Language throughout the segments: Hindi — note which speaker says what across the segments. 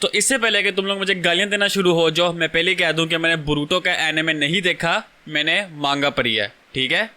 Speaker 1: तो इससे पहले कि तुम लोग मुझे गालियां देना शुरू हो जाओ, मैं पहले कह दूं कि मैंने बोरूटो का एनिमे नहीं देखा, मैंने मांगा पढ़ी है, ठीक है।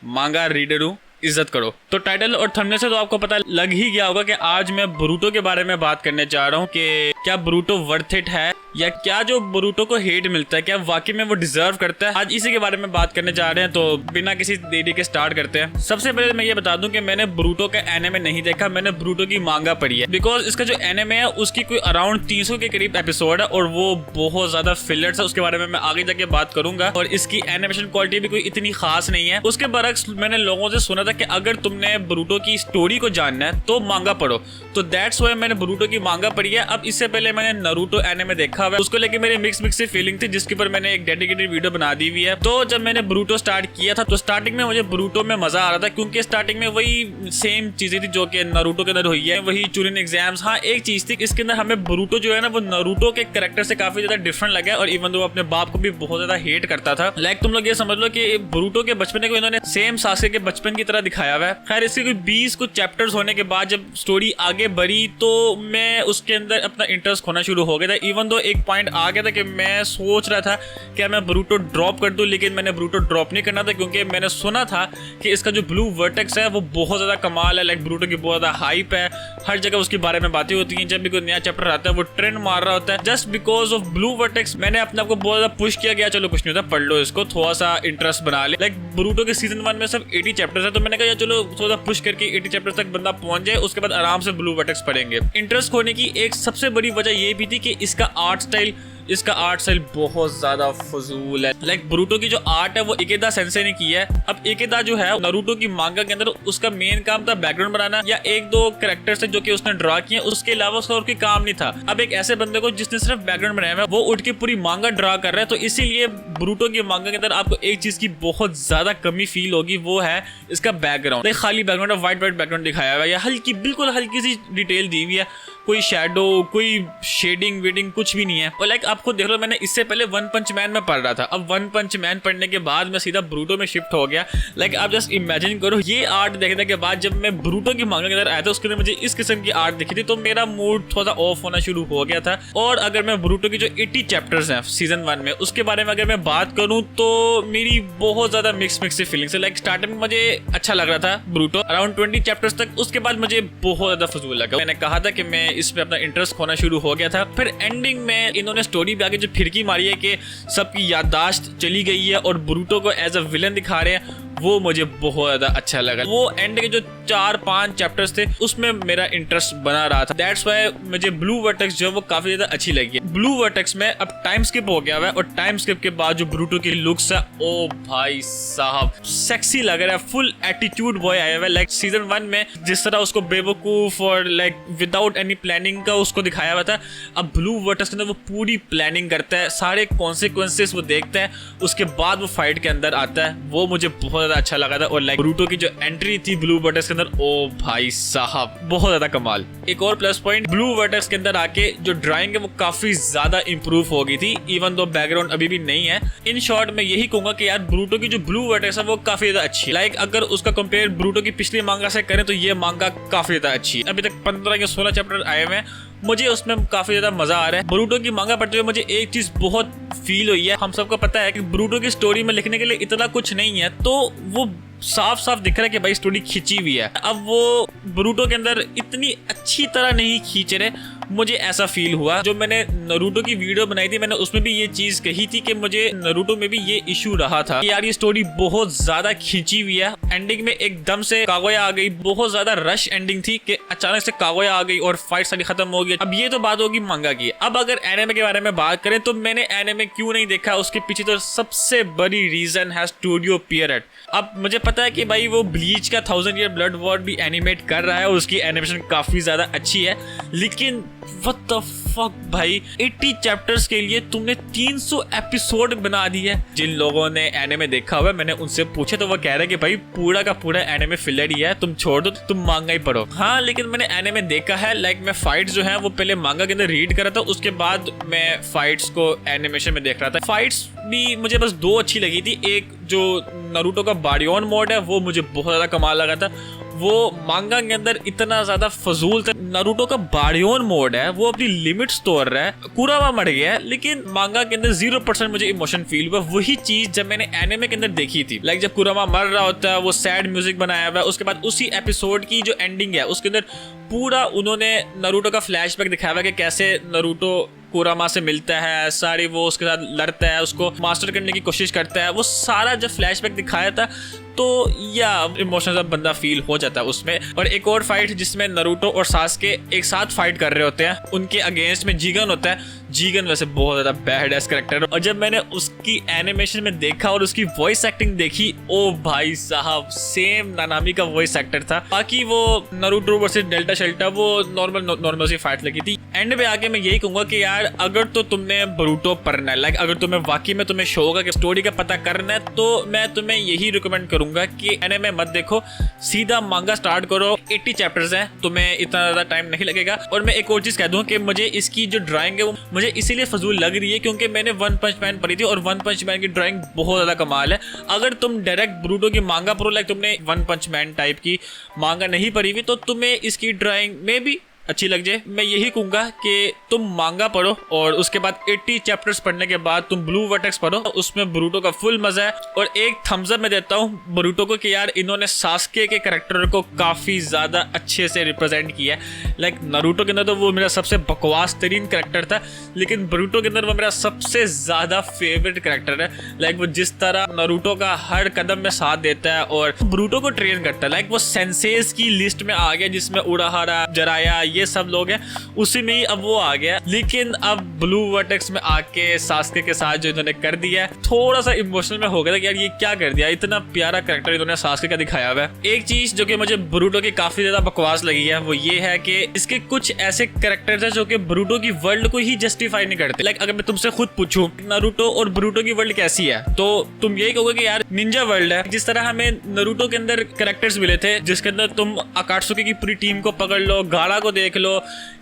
Speaker 1: मांगा रीडर हूं, इज्जत करो। तो टाइटल और थंबनेल से तो आपको पता लग ही गया होगा कि आज मैं बोरूटो के बारे में बात करने जा रहा हूँ कि क्या बोरूटो वर्थ इट है, या क्या जो बोरूटो को हेट मिलता है क्या वाकई में वो डिजर्व करता है। आज इसी के बारे में बात करने जा रहे हैं, तो बिना किसी देरी के स्टार्ट करते हैं। सबसे पहले मैं ये बता दूं कि मैंने बोरूटो का एनिमे नहीं देखा, मैंने बोरूटो की मांगा पढ़ी है। बिकॉज इसका जो एनिमे है उसकी कोई अराउंड 300 के करीब एपिसोड है और वो बहुत ज्यादा फिलर्स है, उसके बारे में मैं आगे जाके बात करूंगा। और इसकी एनिमेशन क्वालिटी भी कोई इतनी खास नहीं है। उसके बरक्स मैंने लोगों से सुना था कि अगर तुमने बोरूटो की स्टोरी को जानना है तो मांगा पढ़ो, तो दैट्स व्हाई मैंने बोरूटो की मांगा पढ़ी है। अब इससे पहले मैंने नारुतो एनिमे देखा हुआ है, उसको लेके मेरे मिक्स सी फीलिंग थी, जिसके ऊपर मैंने एक डेडिकेटेड वीडियो बना दी हुई है। तो जब मैंने बोरूटो स्टार्ट किया था तो स्टार्टिंग में मुझे बोरूटो में मजा आ रहा था, क्योंकि स्टार्टिंग में वही सेम चीजें थी जो कि नारुतो के अंदर हुई है, वही चूनिन एग्जाम्स। हाँ, एक चीज थी, इसके अंदर हमें बोरूटो जो है ना वो नारुतो के कैरेक्टर से काफी ज्यादा डिफरेंट लगा, और इवन दो अपने बाप को भी बहुत ज्यादा हेट करता था। लाइक तुम लोग ये समझ लो कि बोरूटो के बचपन को इन्होंने सेम सासके के बचपन की तरह दिखाया हुआ है। खैर, इसके कोई 20 कुछ चैप्टर्स होने के बाद जब स्टोरी आगे बढ़ी तो मैं उसके अंदर अपना इंटरेस्ट खोना शुरू हो गया था। इवन दो एक पॉइंट आ गया था कि मैं सोच रहा था कि मैं बोरूटो ड्रॉप कर दूं, लेकिन मैंने बोरूटो ड्रॉप नहीं करना था, क्योंकि मैंने सुना था कि इसका जो ब्लू वर्टेक्स है वो बहुत ज्यादा कमाल है। लाइक बोरूटो की बहुत ज्यादा हाइप है, हर जगह उसके बारे में बातें होती हैं, जब भी कोई नया चैप्टर आता है वो ट्रेंड मार रहा होता है। Just because of blue vertex मैंने अपने आप को बहुत ज्यादा पुश किया गया, चलो कुछ नहीं होता, पढ़ लो इसको, थोड़ा सा इंटरेस्ट बना ले। लाइक बोरूटो के सीजन 1 में सिर्फ 80 चैप्टर्स है, तो मैंने कहा चलो थोड़ा पुश करके 80 चैप्टर्स तक बंदा पहुंच जाए, उसके बाद आराम से ब्लू वर्टेक्स पढ़ेंगे। इंटरेस्ट खोने की एक सबसे बड़ी वजह ये भी थी कि इसका आर्ट स्टाइल बहुत ज्यादा फजूल है। लाइक बोरूटो की जो आर्ट है वो इकेदा सेंसे ने की है। अब इकेदा जो है नारुतो की मांगा के अंदर उसका मेन काम था बैकग्राउंड बनाना, या एक दो कैरेक्टर्स जो कि उसने ड्रा किए, उसके अलावा उसका और कोई काम नहीं था। अब एक ऐसे बंदे को जिसने सिर्फ बैकग्राउंड बनाया है वो उठ के पूरी मांगा ड्रा कर रहा है, तो इसीलिए बोरूटो की मांगा के अंदर आपको एक चीज की बहुत ज्यादा कमी फील होगी, वो है इसका बैकग्राउंड। खाली बैकग्राउंड और व्हाइट बैकग्राउंड दिखाया हुआ है, या बिल्कुल हल्की सी डिटेल दी हुई है, कोई शैडो, कोई शेडिंग वेडिंग कुछ भी नहीं है। और लाइक आप खुद देख लो, मैंने इससे पहले वन पंच मैन में पढ़ रहा था, अब वन पंच मैन पढ़ने के बाद मैं सीधा बोरूटो में शिफ्ट हो गया। लाइक आप जस्ट इमेजिन करो, ये आर्ट देखने के बाद जब मैं बोरूटो की मांगा के अंदर आया था उसके अंदर मुझे इस किस्म की आर्ट दिखी थी, तो मेरा मूड थोड़ा ऑफ होना शुरू हो गया था। और अगर मैं बोरूटो की जो 80 चैप्टर्स हैं सीजन 1 में, उसके बारे में अगर मैं बात करूं तो मेरी बहुत ज्यादा मिक्स सी फीलिंग्स है। लाइक स्टार्टिंग में मुझे अच्छा लग रहा था बोरूटो अराउंड 20 चैप्टर्स तक, उसके बाद मुझे बहुत ज्यादा फजूल लगा। मैंने कहा था कि मैं इसमें अपना इंटरेस्ट खोना शुरू हो गया था। फिर एंडिंग में इन्होंने स्टोरी पे आगे जो फिरकी मारी है कि सबकी याददाश्त चली गई है और बोरूटो को एज अ विलन दिखा रहे हैं, वो मुझे बहुत ज्यादा अच्छा लगा। वो एंड के जो 4-5 चैप्टर्स थे उसमें मेरा इंटरेस्ट बना रहा था। दैट्स व्हाई मुझे ब्लू वर्टेक्स जो वो काफी ज्यादा अच्छी लगी है। ब्लू वर्टेक्स में अब टाइम स्किप हो गया है, और टाइम स्किप के बाद जो बोरूटो की लुक्स है, ओ भाई साहब सेक्सी लग रहा है, फुल एटीट्यूड बॉय आया हुआ है। लाइक सीजन 1 में जिस तरह उसको बेवकूफ और लाइक विदाउट एनी प्लानिंग का उसको दिखाया हुआ था, अब ब्लू वर्टेक्स के अंदर वो पूरी प्लानिंग करता है, सारे कॉन्सिक्वेंसेस वो देखता है, उसके बाद वो फाइट के अंदर आता है। वो मुझे बहुत ज्यादा अच्छा लगा था। और लाइक बोरूटो की जो एंट्री थी ब्लू वर्टेक्स के अंदर, ओ भाई साहब बहुत ज्यादा कमाल। एक और प्लस पॉइंट, ब्लू वर्टेक्स के अंदर आके जो ड्राइंग है वो काफी ज्यादा इंप्रूव हो गई थी, इवन दो बैकग्राउंड अभी भी नहीं है। इन शॉर्ट मैं यही कहूंगा कि यार बोरूटो की जो ब्लू वर्टेक्स है वो काफी ज्यादा अच्छी है। लाइक अगर उसका कंपेयर बोरूटो की पिछली मांगा से करें तो ये मांगा काफी ज्यादा अच्छी है। अभी तक 15 या 16 चैप्टर आए हुए हैं, मुझे उसमें काफी ज्यादा मजा आ रहा है। बोरूटो की मांगा पढ़ते हुए मुझे एक चीज बहुत फील हुई है। हम सबको पता है कि बोरूटो की स्टोरी में लिखने के लिए इतना कुछ नहीं है, तो वो साफ साफ दिख रहा है कि भाई स्टोरी खींची हुई है। अब वो बोरूटो के अंदर इतनी अच्छी तरह नहीं खींच रहे, मुझे ऐसा फील हुआ। जो मैंने नारुतो की वीडियो बनाई थी मैंने उसमें भी ये चीज कही थी कि मुझे नारुतो में भी ये इशू रहा था कि यार ये स्टोरी बहुत ज्यादा खींची हुई है। एंडिंग में एकदम से कागोया आ गई, बहुत ज्यादा रश एंडिंग थी कि अचानक से कागोया आ गई और फाइट सारी खत्म हो गई। अब ये तो बात होगी मांगा की। अब अगर एनिमे के बारे में बात करें तो मैंने एनिमे क्यों नहीं देखा, उसके पीछे तो सबसे बड़ी रीजन है स्टूडियो पीरियड। अब मुझे पता है कि भाई वो ब्लीच का 1000 ईयर ब्लड वॉर भी एनिमेट कर रहा है और उसकी एनिमेशन काफी ज्यादा अच्छी है, लेकिन व्हाट द फक भाई 80 चैप्टर्स के लिए तुमने 300 एपिसोड बना दिए। जिन लोगों ने एनिमे देखा हुआ है मैंने उनसे पूछे तो वो कह रहे हैं कि भाई पूरा का पूरा एनिमे फिलर ही है, तुम छोड़ दो, तुम मांगा ही पढ़ो। हाँ लेकिन मैंने एनिमे देखा है। लाइक मैं फाइट्स जो है वो पहले मांगा के अंदर रीड करा था, उसके बाद मैं फाइट्स को एनिमेशन में देख रहा था। फाइट्स भी मुझे बस 2 अच्छी लगी थी। एक जो नारुतो का बारियोन मोड है वो मुझे बहुत ज्यादा कमाल लगा था, वो मांगा के अंदर इतना ज्यादा फजूल था। नारुतो का बारियोन मोड है, वो अपनी लिमिट्स तोड़ रहा है। कुरामा मर गया है, लेकिन मांगा के अंदर 0% मुझे इमोशन फील हुआ। वही चीज जब मैंने एनिमे के अंदर देखी थी, लाइक जब कुरामा मर रहा होता है, वो सैड म्यूजिक बनाया हुआ है, उसके बाद उसी एपिसोड की जो एंडिंग है उसके अंदर पूरा उन्होंने नारुतो का फ्लैशबैक दिखाया हुआ कि कैसे नारुतो कुरामा से मिलता है, सारी वो उसके साथ लड़ता है, उसको मास्टर करने की कोशिश करता है। वो सारा जब फ्लैशबैक दिखाया था तो या इमोशनल बंदा फील हो जाता है उसमें। और एक और फाइट जिसमें नारुतो और सास्के एक साथ फाइट कर रहे होते हैं, उनके अगेंस्ट में जीगन होता है। जीगन वैसे बहुत ज्यादा बैडएस कैरेक्टर है, और जब मैंने उसकी एनिमेशन में देखा और उसकी वॉइस एक्टिंग देखी, ओ भाई साहब सेम नानामी का वॉइस एक्टर था। बाकी वो नारुतो वर्सेस डेल्टा शेल्टा वो नॉर्मल सी फाइट लगी थी। एंड पे आके मैं यही कहूंगा कि यार अगर तो तुमने बोरुतो पढ़ना है, लाइक अगर तुम्हें वाकई में तुम्हें शो होगा कि स्टोरी का पता करना है, तो मैं तुम्हें यही रिकमेंड करूंगा कि एनिमे मत देखो, सीधा मांगा स्टार्ट करो। 80 चैप्टर्स हैं, तुम्हें इतना ज्यादा टाइम नहीं लगेगा। और मैं एक और चीज कह दूं कि मुझे इसकी जो ड्राइंग है वो मुझे इसीलिए फजूल लग रही है क्योंकि मैंने वन पंच मैन पढ़ी थी और वन पंच मैन की ड्राइंग बहुत ज्यादा कमाल है। अगर तुम डायरेक्ट बोरुतो की मांगा पढ़ो, लाइक तुमने वन पंच मैन टाइप की मांगा नहीं पढ़ी हुई, तो तुम्हें इसकी ड्राइंग में भी अच्छी लग जाए। मैं यही कहूंगा कि तुम मांगा पढ़ो और उसके बाद 80 चैप्टर्स पढ़ने के बाद तुम ब्लू वर्टेक्स पढ़ो, उसमें बोरुतो का फुल मजा है। और एक थम्स अप मैं देता हूँ बोरुतो को कि यार इन्होंने सास्के के कैरेक्टर को काफी ज्यादा अच्छे से रिप्रेजेंट किया है। लाइक नारुतो के अंदर तो वो मेरा सबसे बकवास तरीन कैरेक्टर था, लेकिन बोरुतो के अंदर वो मेरा सबसे ज्यादा फेवरेट कैरेक्टर है। लाइक वो जिस तरह नारुतो का हर कदम में साथ देता है और बोरुतो को ट्रेन करता है। लाइक वो सेंसेस की लिस्ट में आ गया जिसमें उराहारा, जराया, ये सब लोग हैं, उसी में ही अब वो आ गया। लेकिन अब ब्लू वर्टेक्स में आके सास्के के साथ जो इन्होंने कर दिया है, थोड़ा सा इमोशनल में हो गया था कि यार ये क्या कर दिया, इतना प्यारा कैरेक्टर इन्होंने सास्के का दिखाया हुआ है। एक चीज जो कि मुझे बोरुतो की काफी ज्यादा बकवास लगी है वो ये है कि इसके कुछ ऐसे कैरेक्टर्स हैं जो कि बोरुतो की वर्ल्ड को ही जस्टिफाई नहीं करते। लाइक अगर मैं तुमसे खुद पूछूं नारुतो और बोरुतो की वर्ल्ड कैसी है, तो तुम यही कहोगे कि यार निंजा वर्ल्ड है। जिस तरह हमें नारुतो के अंदर कैरेक्टर्स मिले थे जिसके अंदर तुम अकात्सुकी की पूरी टीम को पकड़ लो, गारा को देख लो,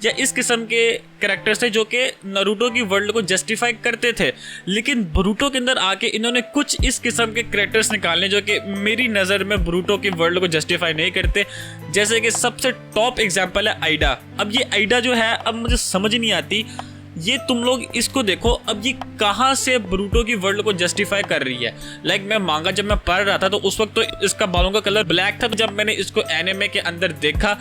Speaker 1: या इस किस्म के कैरेक्टर्स थे जो कि नारुतो की वर्ल्ड को जस्टिफाई करते थे। लेकिन बोरुतो के अंदर आके इन्होंने कुछ इस किस्म के कैरेक्टर्स निकालने जो कि मेरी नज़र में बोरुतो की वर्ल्ड को जस्टिफाई नहीं करते। जैसे कि सबसे टॉप एग्जांपल है आइडा। अब ये आइडा जो है, अब मुझे समझ नहीं आती, ये तुम लोग इसको देखो, अब ये कहाँ से बोरुतो की वर्ल्ड को जस्टिफाई कर रही है। लाइक मैं मांगा जब मैं पढ़ रहा था तो उस वक्त तो इसका बालों का कलर ब्लैक था, तो जब मैंने इसको एनिमे के अंदर देखा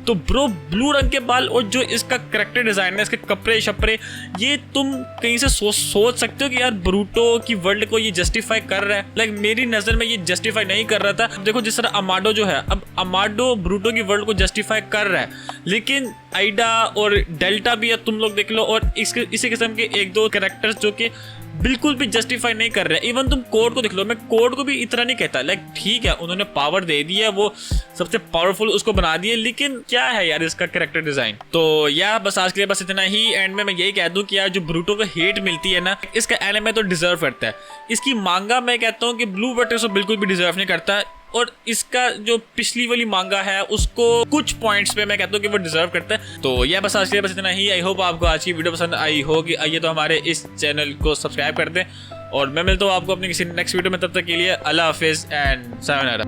Speaker 1: तो ब्रो ब्लू रंग के बाल और जो इसका कैरेक्टर डिजाइन है, इसके कपड़े शपड़े, ये तुम कहीं से सोच सकते हो कि यार बोरुतो की वर्ल्ड को ये जस्टिफाई कर रहा है। लाइक मेरी नजर में ये जस्टिफाई नहीं कर रहा था। अब देखो जिस तरह अमाडो जो है, अब अमाडो बोरुतो की वर्ल्ड को जस्टिफाई कर रहा है, लेकिन आइडा और डेल्टा भी तुम लोग देख लो, और इसी किस्म के एक दो कैरेक्टर्स जो कि बिल्कुल भी जस्टिफाई नहीं कर रहे। इवन तुम कोड को देख लो, मैं कोड को भी इतना नहीं कहता। लाइक ठीक है उन्होंने पावर दे दी है, वो सबसे पावरफुल उसको बना दिए, लेकिन क्या है यार इसका कैरेक्टर डिजाइन। तो यार बस आज के लिए बस इतना ही। एंड में मैं यही कह दूं कि यार जो बोरुतो को हेट मिलती है ना, इसका एनिमे तो डिजर्व करता है। इसकी मांगा मैं कहता हूँ कि ब्लू वर्टेक्स को बिल्कुल भी डिजर्व नहीं करता, और इसका जो पिछली वाली मांगा है उसको कुछ पॉइंट्स पे मैं कहता हूँ कि वो डिजर्व करता है। तो यह बस आज के लिए बस इतना ही। आई होप आपको आज की वीडियो पसंद आई होगी। आइए तो हमारे इस चैनल को सब्सक्राइब कर दें, और मैं मिलता हूँ आपको अपनी किसी नेक्स्ट वीडियो में। तब तक के लिए अल्लाह हाफिज़ एंड सायोनारा।